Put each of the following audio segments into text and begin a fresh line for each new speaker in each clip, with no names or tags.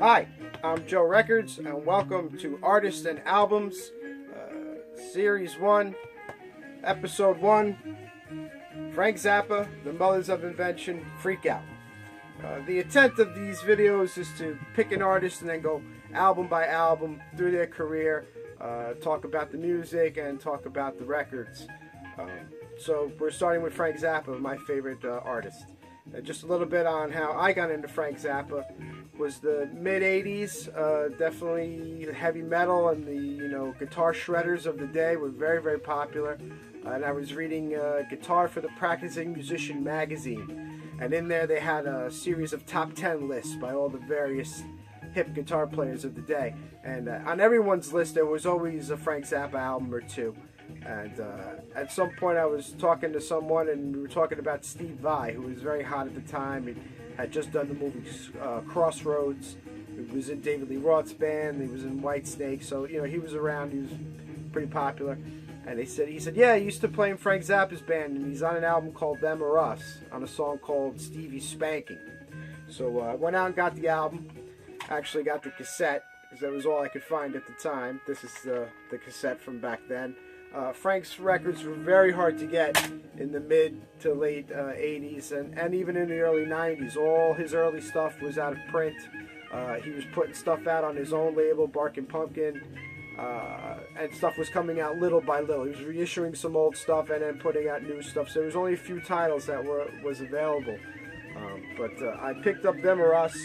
Hi, I'm Joe Records, and welcome to Artists and Albums, Series 1, Episode 1, Frank Zappa, The Mothers of Invention, Freak Out. The intent of these videos is to pick an artist and then go album by album through their career, talk about the music and talk about the records. So we're starting with Frank Zappa, my favorite artist. Just a little bit on how I got into Frank Zappa. Was the mid 80s, definitely heavy metal, and the guitar shredders of the day were very, very popular. And I was reading Guitar for the Practicing Musician magazine, and in there they had a series of top 10 lists by all the various hip guitar players of the day. And on everyone's list there was always a Frank Zappa album or two. And at some point I was talking to someone, and we were talking about Steve Vai, who was very hot at the time. He had just done the movie Crossroads. He was in David Lee Roth's band. He was in Whitesnake, so he was around. He was pretty popular. And he said, yeah, he used to play in Frank Zappa's band, and he's on an album called Them or Us, on a song called Stevie's Spanking. So I went out and got the album. Actually got the cassette, because that was all I could find at the time. This is the cassette from back then. Frank's records were very hard to get in the mid to late 80s and even in the early 90s. All his early stuff was out of print. He was putting stuff out on his own label, Barkin' Pumpkin, and stuff was coming out little by little. He was reissuing some old stuff and then putting out new stuff. So there was only a few titles that was available. But I picked up Them or Us,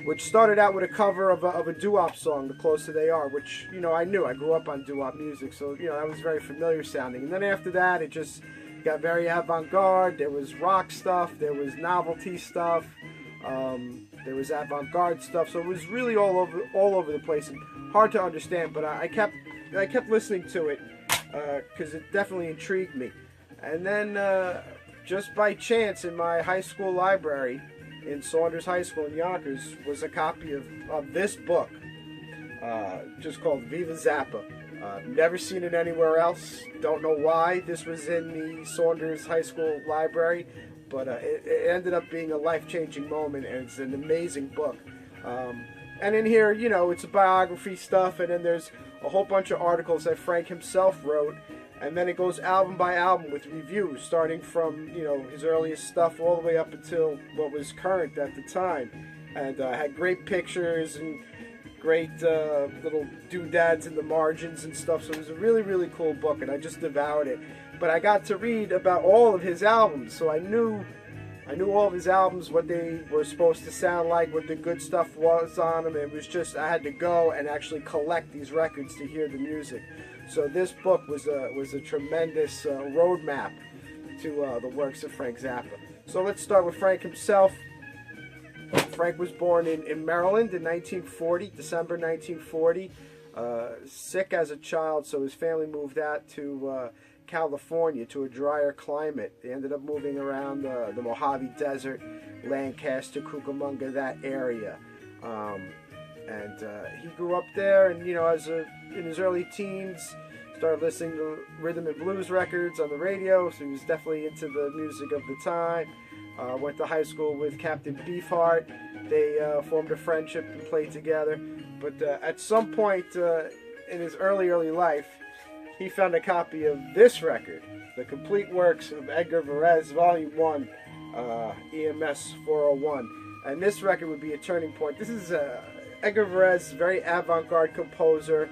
which started out with a cover of a doo-wop song, The Closer They Are, which, I knew. I grew up on doo-wop music, so, that was very familiar sounding. And then after that, it just got very avant-garde. There was rock stuff, there was novelty stuff, there was avant-garde stuff, so it was really all over the place and hard to understand, but I kept listening to it, because it definitely intrigued me. And then, just by chance, in my high school library, in Saunders High School in Yonkers, was a copy of this book, just called Viva Zappa. Never seen it anywhere else. Don't know why this was in the Saunders High School library, but it ended up being a life-changing moment, and it's an amazing book. And in here, it's a biography stuff, and then there's a whole bunch of articles that Frank himself wrote. And then it goes album by album with reviews, starting from, his earliest stuff all the way up until what was current at the time. And had great pictures and great little doodads in the margins and stuff. So it was a really, really cool book, and I just devoured it. But I got to read about all of his albums, so I knew all of his albums, what they were supposed to sound like, what the good stuff was on them. It was just, I had to go and actually collect these records to hear the music. So this book was a tremendous roadmap to the works of Frank Zappa. So let's start with Frank himself. Frank was born in Maryland in 1940, December 1940. Sick as a child, so his family moved out to California, to a drier climate. They ended up moving around the Mojave Desert, Lancaster, Cucamonga, that area. And he grew up there, and in his early teens, started listening to rhythm and blues records on the radio, so he was definitely into the music of the time. Went to high school with Captain Beefheart. They formed a friendship and played together. But at some point in his early life, he found a copy of this record, The Complete Works of Edgar Varese, Volume 1, EMS 401. And this record would be a turning point. This is Edgar Varese, very avant-garde composer.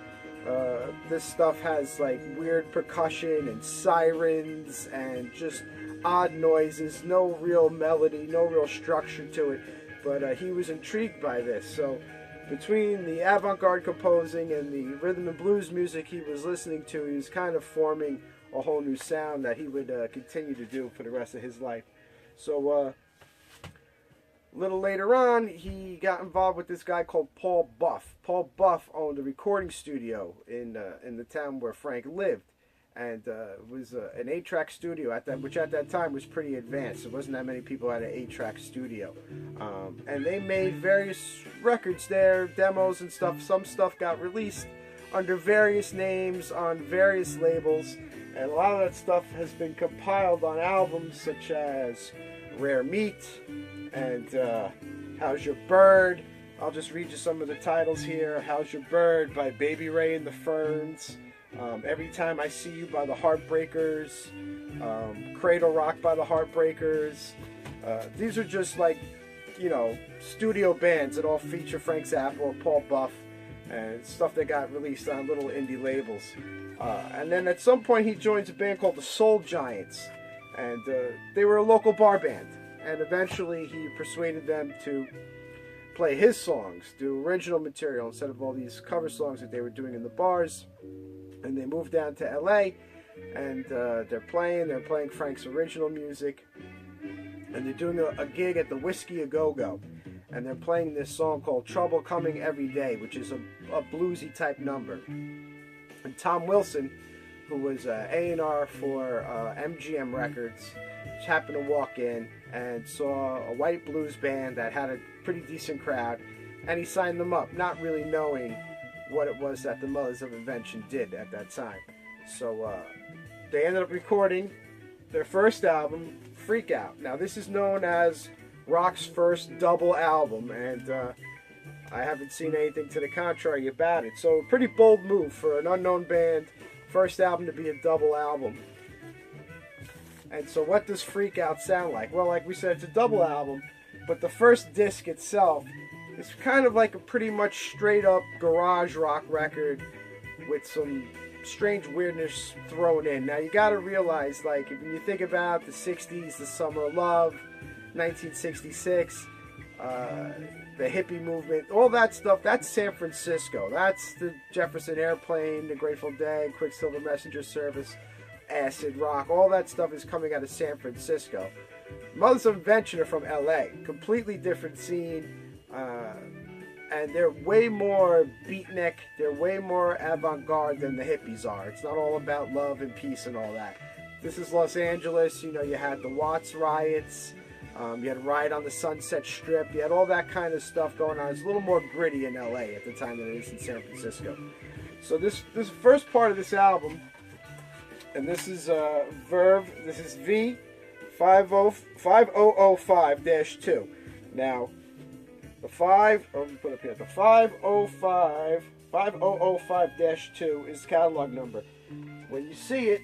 This stuff has like weird percussion and sirens and just odd noises, no real melody, no real structure to it, but he was intrigued by this. So between the avant-garde composing and the rhythm and blues music he was listening to, he was kind of forming a whole new sound that he would continue to do for the rest of his life. So a little later on, he got involved with this guy called Paul Buff. Paul Buff owned a recording studio in the town where Frank lived, and it was an 8-track studio which at that time was pretty advanced. There wasn't that many people had an 8-track studio, and they made various records there, demos and stuff. Some stuff got released under various names on various labels, and a lot of that stuff has been compiled on albums such as Rare Meat and How's Your Bird I'll just read you some of the titles here. How's Your Bird by Baby Ray and the Ferns. Every Time I See You by the Heartbreakers. Cradle Rock by the Heartbreakers. These are just like, you know, studio bands that all feature Frank Zappa or Paul Buff, and stuff that got released on little indie labels. And then at some point he joins a band called the Soul Giants, and they were a local bar band. And eventually he persuaded them to play his songs, do original material instead of all these cover songs that they were doing in the bars. And they moved down to LA, and they're playing Frank's original music, and they're doing a gig at the Whiskey A Go Go, and they're playing this song called Trouble Coming Every Day, which is a bluesy type number. And Tom Wilson, who was A&R for MGM Records, just happened to walk in and saw a white blues band that had a pretty decent crowd, and he signed them up, not really knowing what it was that the Mothers of Invention did at that time. So they ended up recording their first album, Freak Out. Now this is known as rock's first double album, and I haven't seen anything to the contrary about it. So a pretty bold move for an unknown band, first album to be a double album. And so what does Freak Out sound like? Well, like we said, it's a double album, but the first disc itself is kind of like a pretty much straight up garage rock record with some strange weirdness thrown in. Now you gotta realize, like, when you think about the 60s, the Summer of Love, 1966, the hippie movement, all that stuff, that's San Francisco. That's the Jefferson Airplane, the Grateful Dead, Quicksilver Messenger Service, acid rock, all that stuff is coming out of San Francisco. Mothers of Invention are from LA, completely different scene, and they're way more beatnik, they're way more avant-garde than the hippies are. It's not all about love and peace and all that. This is Los Angeles, you know, you had the Watts riots, you had Riot on the Sunset Strip, you had all that kind of stuff going on. It's a little more gritty in LA at the time than it is in San Francisco. So this first part of this album, and this is Verve, this is V5005-2. Now, the 5005-2 is the catalog number. When you see it,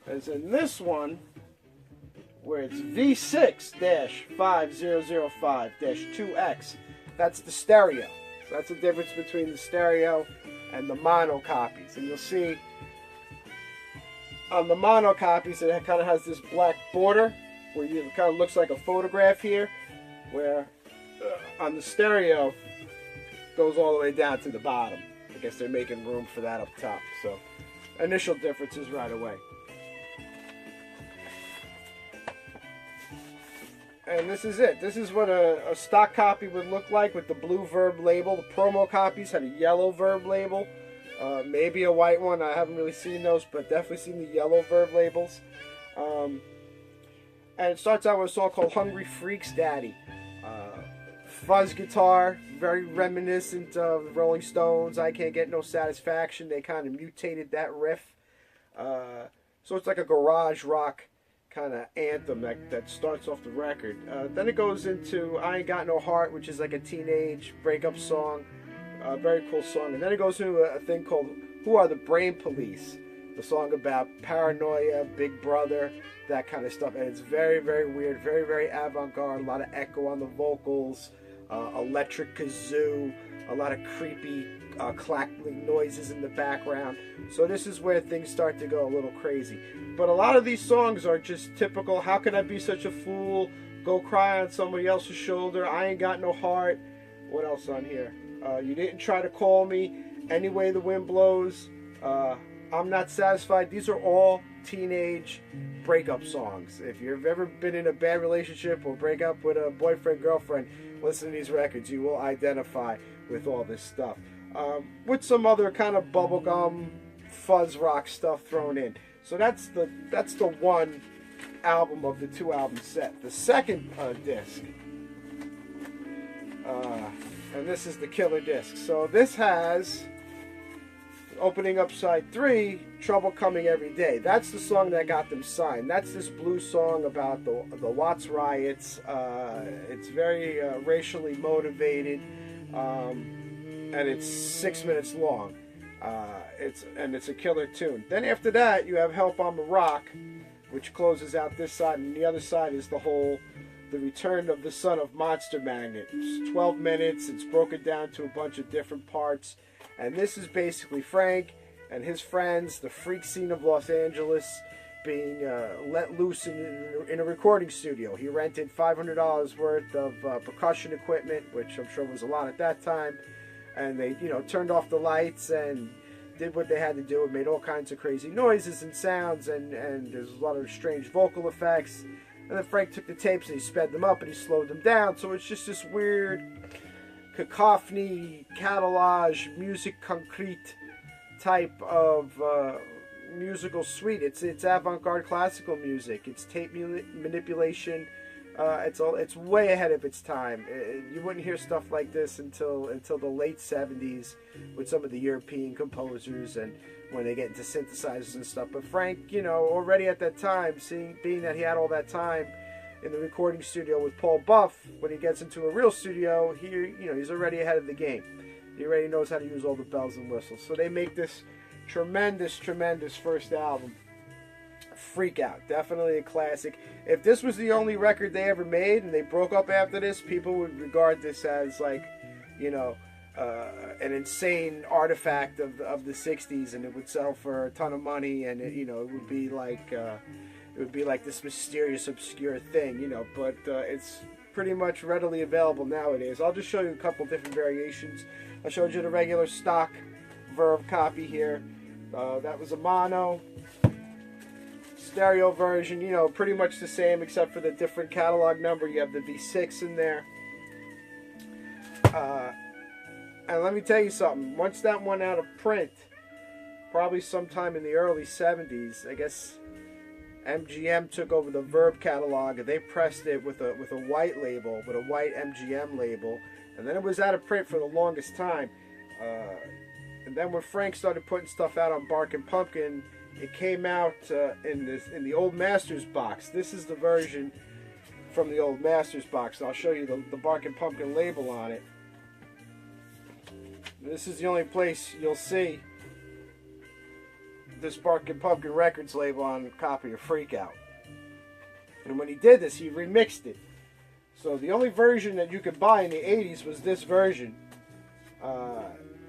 as in this one, where it's V6-5005-2X, that's the stereo. So that's the difference between the stereo and the mono copies. And you'll see on the mono copies it kind of has this black border where it kind of looks like a photograph here, where on the stereo goes all the way down to the bottom. I guess they're making room for that up top. So initial differences right away. And this is it. This is what a stock copy would look like with the blue Verve label. The promo copies had a yellow Verve label. Maybe a white one. I haven't really seen those, but definitely seen the yellow Verve labels. And it starts out with a song called Hungry Freaks Daddy. Fuzz guitar, very reminiscent of the Rolling Stones, I Can't Get No Satisfaction. They kind of mutated that riff. So it's like a garage rock kind of anthem that starts off the record. Then it goes into I Ain't Got No Heart, which is like a teenage breakup song. Very cool song. And then it goes into a thing called Who Are the Brain Police? The song about paranoia, Big Brother, that kind of stuff. And it's very, very weird, very, very avant-garde. A lot of echo on the vocals, electric kazoo, a lot of creepy clacking noises in the background. So this is where things start to go a little crazy. But a lot of these songs are just typical, how can I be such a fool? Go cry on somebody else's shoulder. I ain't got no heart. What else on here? You didn't try to call me. Any way the wind blows. I'm not satisfied. These are all teenage breakup songs. If you've ever been in a bad relationship or break up with a boyfriend, girlfriend, listen to these records. You will identify with all this stuff. With some other kind of bubblegum fuzz rock stuff thrown in. So that's the one album of the two album set. The second disc, and this is the killer disc. So this has, opening up side 3, Trouble Coming Every Day. That's the song that got them signed. That's this blues song about the Watts riots. It's very racially motivated, and it's 6 minutes long. It's a killer tune. Then after that, you have Help I'm a Rock, which closes out this side, and the other side is the return of the son of Monster Magnet. It's 12 minutes. It's broken down to a bunch of different parts. And this is basically Frank and his friends, the freak scene of Los Angeles, being let loose in a recording studio. He rented $500 worth of percussion equipment, which I'm sure was a lot at that time. And they, turned off the lights and did what they had to do. It made all kinds of crazy noises and sounds, and there's a lot of strange vocal effects. And then Frank took the tapes and he sped them up and he slowed them down. So it's just this weird cacophony, catalage, music concrete type of musical suite. It's avant-garde classical music. It's tape manipulation. It's way ahead of its time. You wouldn't hear stuff like this until the late 70s with some of the European composers, and when they get into synthesizers and stuff. But Frank, already at that time, being that he had all that time in the recording studio with Paul Buff, when he gets into a real studio, he's already ahead of the game. He already knows how to use all the bells and whistles. So they make this tremendous first album. Freak Out, definitely a classic. If this was the only record they ever made and they broke up after this, people would regard this as like, an insane artifact of the 60s, and it would sell for a ton of money, and it would be like this mysterious, obscure thing, but it's pretty much readily available nowadays. I'll just show you a couple different variations. I showed you the regular stock Verve copy here. That was a mono. Stereo version, pretty much the same except for the different catalog number. You have the V6 in there. And let me tell you something. Once that went out of print, probably sometime in the early 70s, I guess MGM took over the Verve catalog and they pressed it with a white label, with a white MGM label, and then it was out of print for the longest time. And then when Frank started putting stuff out on Barkin' Pumpkin, it came out in the Old Masters box. This is the version from the Old Masters box. And I'll show you the Barkin' Pumpkin label on it. This is the only place you'll see this Barkin' Pumpkin Records label on a copy of Freak Out. And when he did this, he remixed it. So the only version that you could buy in the 80s was this version.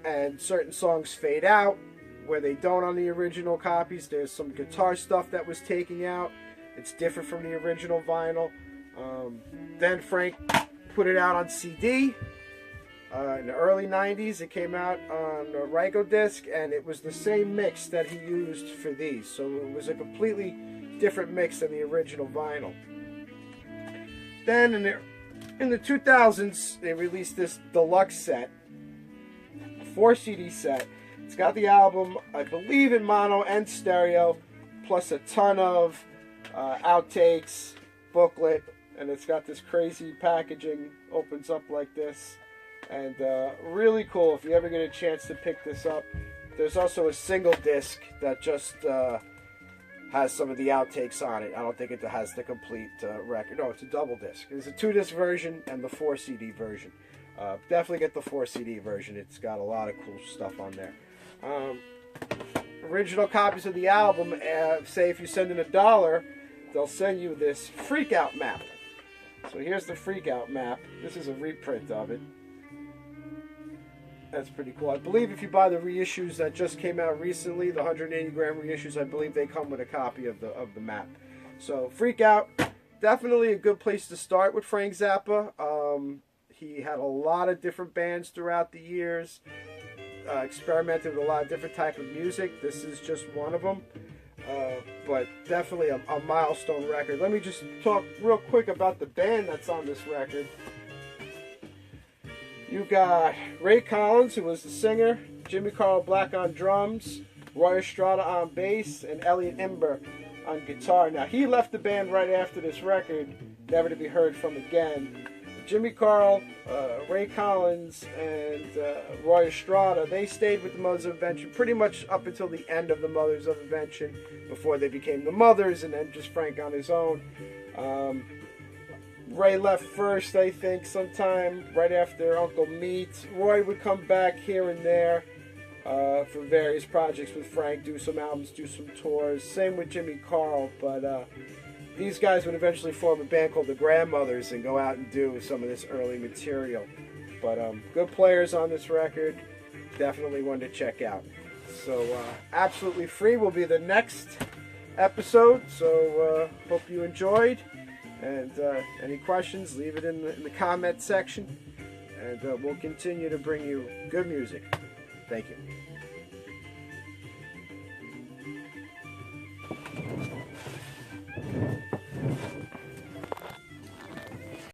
And certain songs fade out where they don't on the original copies. There's some guitar stuff that was taken out. It's different from the original vinyl. Then Frank put it out on CD. In the early 90s, it came out on a Rykodisc, and it was the same mix that he used for these. So it was a completely different mix than the original vinyl. Then in the 2000s, they released this deluxe set, a 4-CD set. It's got the album, I believe, in mono and stereo, plus a ton of outtakes, booklet, and it's got this crazy packaging. Opens up like this. And really cool if you ever get a chance to pick this up. There's also a single disc that just has some of the outtakes on it. I don't think it has the complete record. No, it's a double disc. There's a 2-disc version and the 4-CD version. Definitely get the 4-CD version. It's got a lot of cool stuff on there. Original copies of the album, say if you send in $1, they'll send you this Freak Out map. So here's the Freak Out map. This is a reprint of it. That's pretty cool. I believe if you buy the reissues that just came out recently, the 180-gram reissues, I believe they come with a copy of the map. So Freak Out, definitely a good place to start with Frank Zappa. He had a lot of different bands throughout the years, experimented with a lot of different type of music. This is just one of them, but definitely a milestone record. Let me just talk real quick about the band that's on this record. You got Ray Collins, who was the singer, Jimmy Carl Black on drums, Roy Estrada on bass, and Elliot Imber on guitar. Now, he left the band right after this record, never to be heard from again. In Jimmy Carl, Ray Collins, and Roy Estrada, they stayed with the Mothers of Invention pretty much up until the end of the Mothers of Invention, before they became the Mothers, and then just Frank on his own. Ray left first, I think, sometime right after Uncle Meat. Roy would come back here and there for various projects with Frank, do some albums, do some tours. Same with Jimmy Carl, but these guys would eventually form a band called the Grandmothers and go out and do some of this early material. But good players on this record, definitely one to check out. So Absolutely Free will be the next episode, so hope you enjoyed. And any questions, leave it in the comment section. And we'll continue to bring you good music. Thank you.